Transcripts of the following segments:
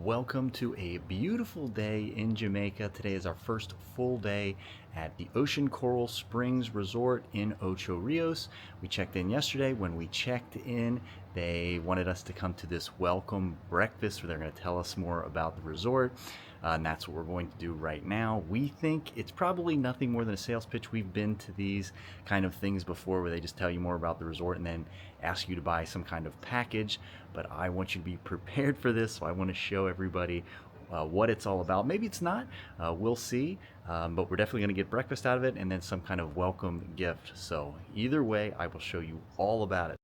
Welcome to a beautiful day in Jamaica. Today is our first full day at the Ocean Coral Springs Resort in Ocho Rios. We checked in yesterday. When we checked in, they wanted us to come to this welcome breakfast where they're going to tell us more about the resort. And that's what we're going to do right now. We think it's probably nothing more than a sales pitch. We've been to these kind of things before where they just tell you more about the resort and then ask you to buy some kind of package. But I want you to be prepared for this, so I want to show everybody what it's all about. Maybe it's not, we'll see, but we're definitely going to get breakfast out of it and then some kind of welcome gift. So either way, I will show you all about it.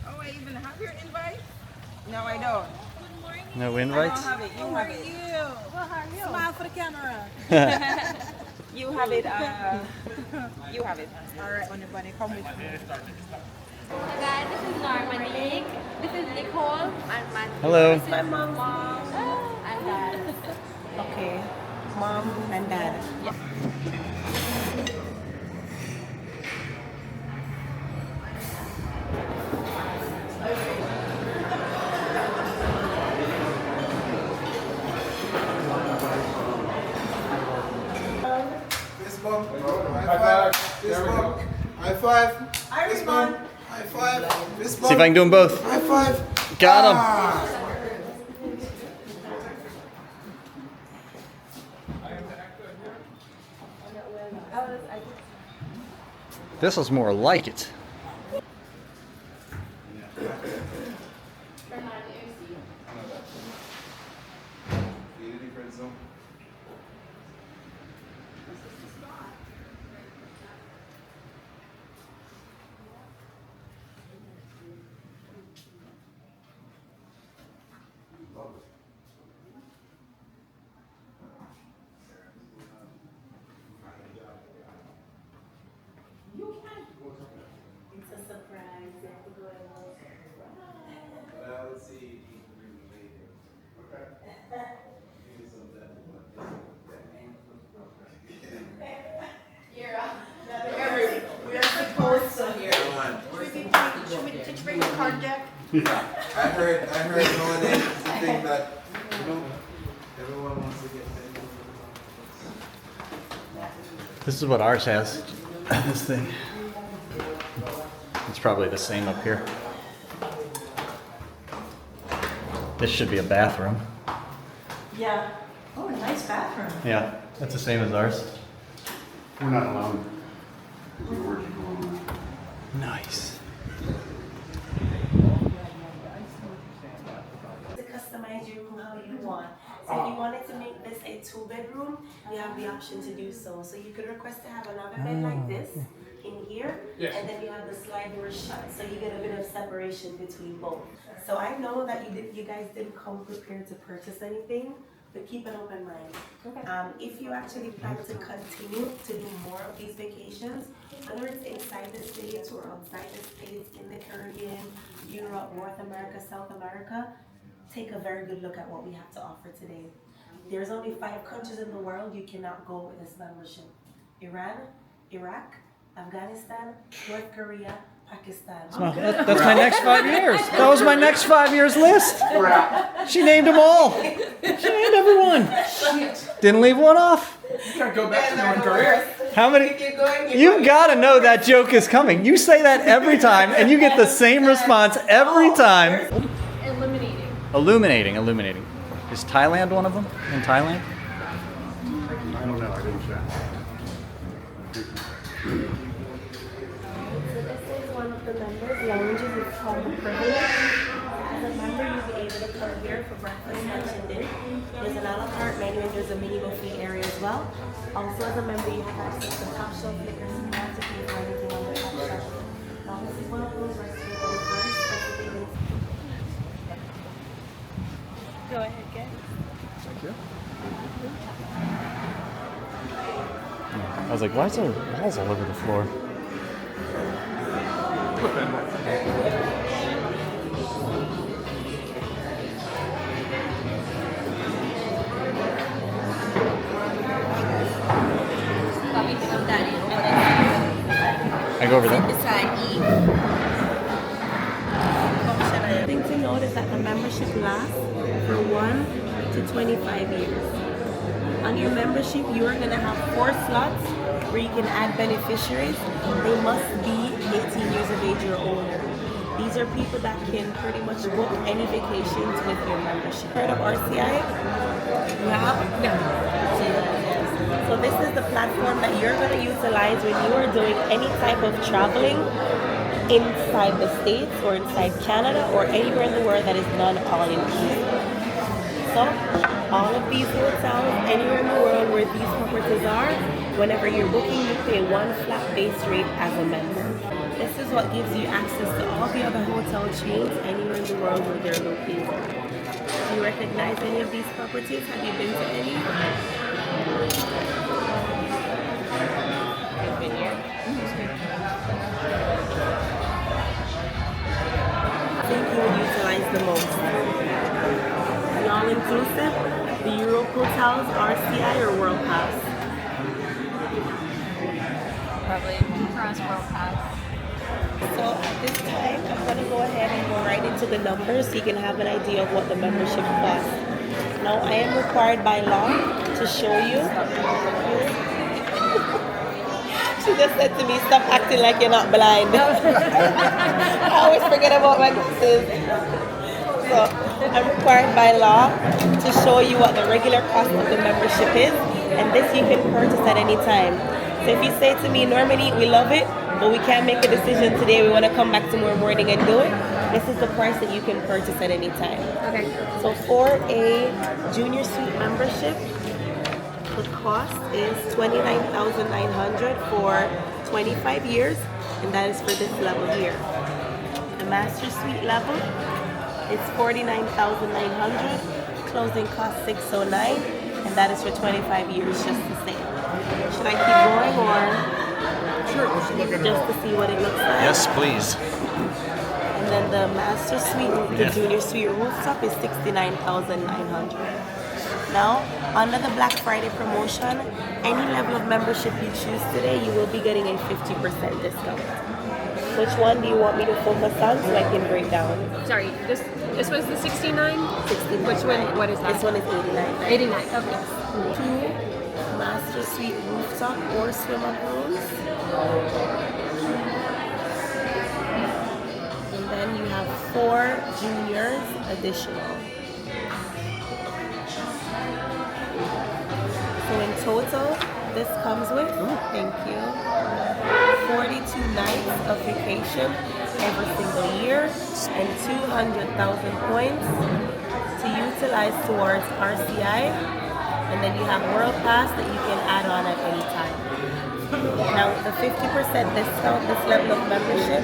Oh, I even have your invite? No, I don't. Good morning. No I invites? don't have it. You have it. Well, how are you? Smile for the camera. You have it. You have it. All right, bunny, come with me. Hi guys, this is Normanique. This is Nicole and Matthew. Hello. This is my mom and dad. Okay, mom and dad. Yeah. Fist bump. High five. Fist bump. High five. I Fist bump. High five. Fist bump. See if I can do them both. High five. Got 'em. Ah. This is more like it. It's a surprise. You have to go and Let's see. We are supposed to here. Did you bring the card deck? I heard nowadays it's the thing that everyone wants to get paid. This is what ours has. This thing. It's probably the same up here. This should be a bathroom. Yeah. Oh, a nice bathroom. Yeah, that's the same as ours. We're not allowed. Nice. To customize your room how you want. So if you wanted to make this a 2-bedroom, you have the option to do so. So you could request to have another bed like this in here, and then you have the slide door shut, so you get a bit of separation between both. So I know that you guys didn't come prepared to purchase anything, but keep an open mind. If you actually plan to continue to do more of these vacations, whether it's inside the States or outside the States, in the Caribbean, Europe, North America, South America, take a very good look at what we have to offer today. There's only 5 countries in the world you cannot go with this membership: Iran, Iraq, Afghanistan, North Korea, Pakistan. That's my next 5 years. That was my next 5 years list. She named them all. She named everyone. Didn't leave one off. You gotta go back to North Korea. How many? You gotta know that joke is coming. You say that every time and you get the same response every time. Eliminating. Illuminating. Is Thailand one of them? In Thailand? I don't know. I didn't check. So this is one of the members' lounges. It's called the Privilege. As a member, you'll be able to come here for breakfast, lunch, and dinner. There's an a la carte menu and there's a mini buffet area as well. Also, as a member, you have access to top shelf liquors and you have to pay for anything on the top shelf. Now, this is one of those restaurants first. Go ahead, guys. Thank you. I was like, why is there walls all over the floor? I go over there? Beside E. The thing to note is that the membership lasts for 1 to 25 years. On your membership, you are going to have 4 slots where you can add beneficiaries. They must be 18 years of age or older. These are people that can pretty much book any vacations with your membership. Heard of RCI? You have? No. So this is the platform that you're going to utilize when you are doing any type of traveling inside the States or inside Canada or anywhere in the world that is non-all-inclusive. So all of these hotels, anywhere in the world where these properties are, whenever you're booking, you pay one flat base rate as a member. This is what gives you access to all the other hotel chains anywhere in the world where they're located. Do you recognize any of these properties? Have you been to any? I've been here. I think you would utilize the most. The all-inclusive, the Europe hotels, RCI, or World Pass? Probably cross world pass. So at this time, I'm going to go ahead and go right into the numbers so you can have an idea of what the membership costs. Now, I am required by law to show you. She just said to me, stop acting like you're not blind. I always forget about my glasses. So I'm required by law to show you what the regular cost of the membership is, and this you can purchase at any time. So if you say to me, Normandy, we love it, but we can't make a decision today, we want to come back tomorrow morning and do it, this is the price that you can purchase at any time. Okay. So for a junior suite membership, the cost is $29,900 for 25 years, and that is for this level here. The master suite level is $49,900, closing cost $609, and that is for 25 years, just the same. Should I keep going, or Sure, let's look at it just all. to see what it looks like? Yes, please. And then the master suite, the junior suite rooftop is $69,900. Now, under the Black Friday promotion, any level of membership you choose today, you will be getting a 50% discount. Which one do you want me to focus on so I can break down? Sorry, this was the 69? 69. Which one? What is that? This one is 89. 89. Okay. 2 master suite rooftop or swim-up rooms. And then you have 4 juniors additional. So in total, this comes with, thank you, 42 nights of vacation every single year and 200,000 points to utilize towards RCI. And then you have World Pass that you can add on at any time. Now the 50% discount, this level of membership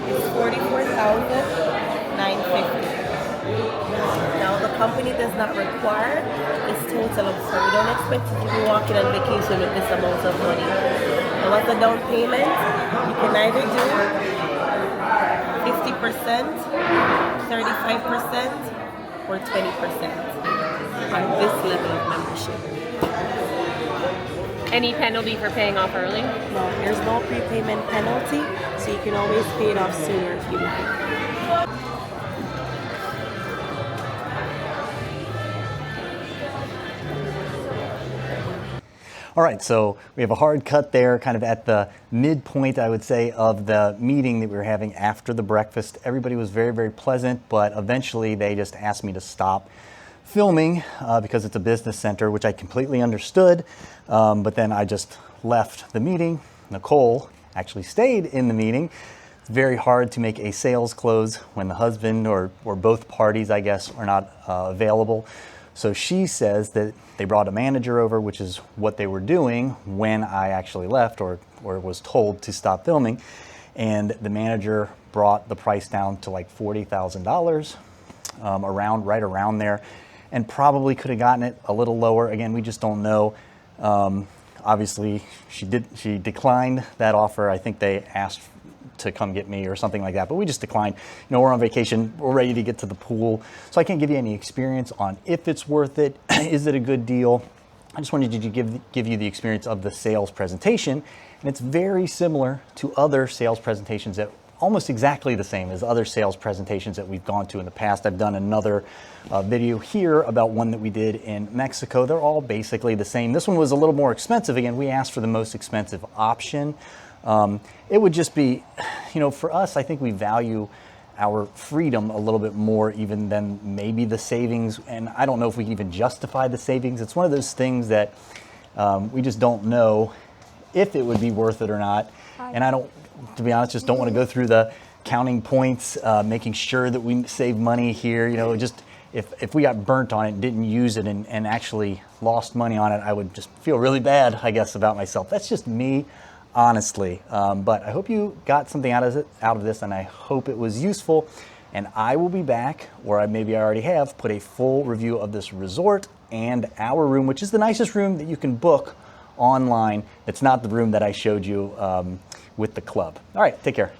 is $44,950. Now the company does not require this total of, so we don't expect you to be walking on vacation with this amount of money. Now as a down payment, you can either do 50%, 35%, or 20% on this level of membership. Any penalty for paying off early? No, there's no prepayment penalty, so you can always pay it off sooner if you like. All right, so we have a hard cut there, kind of at the midpoint, I would say, of the meeting that we were having after the breakfast. Everybody was very, very pleasant, but eventually they just asked me to stop filming because it's a business center, which I completely understood. But then I just left the meeting. Nicole actually stayed in the meeting. It's very hard to make a sales close when the husband or both parties, I guess, are not available. So she says that they brought a manager over, which is what they were doing when I actually left or was told to stop filming. And the manager brought the price down to like $40,000, right around there, and probably could have gotten it a little lower. Again, we just don't know. Obviously, she declined that offer. I think they asked to come get me or something like that, but we just declined. You know, we're on vacation, we're ready to get to the pool, so I can't give you any experience on if it's worth it. Is it a good deal? I just wanted to give you the experience of the sales presentation, And it's very similar to other sales presentations that almost exactly the same as other sales presentations that we've gone to in the past. I've done another video here about one that we did in Mexico. They're all basically the same. This one was a little more expensive. Again, we asked for the most expensive option. It would just be, for us, I think we value our freedom a little bit more even than maybe the savings. And I don't know if we can even justify the savings. It's one of those things that we just don't know if it would be worth it or not. And I don't, to be honest, just don't want to go through the counting points, making sure that we save money here. Just if we got burnt on it and didn't use it and actually lost money on it, I would just feel really bad, I guess, about myself. That's just me, honestly. But I hope you got something out of this, and I hope it was useful. And I will be back, or maybe I already have, put a full review of this resort and our room, which is the nicest room that you can book online. It's not the room that I showed you with the club. All right, take care.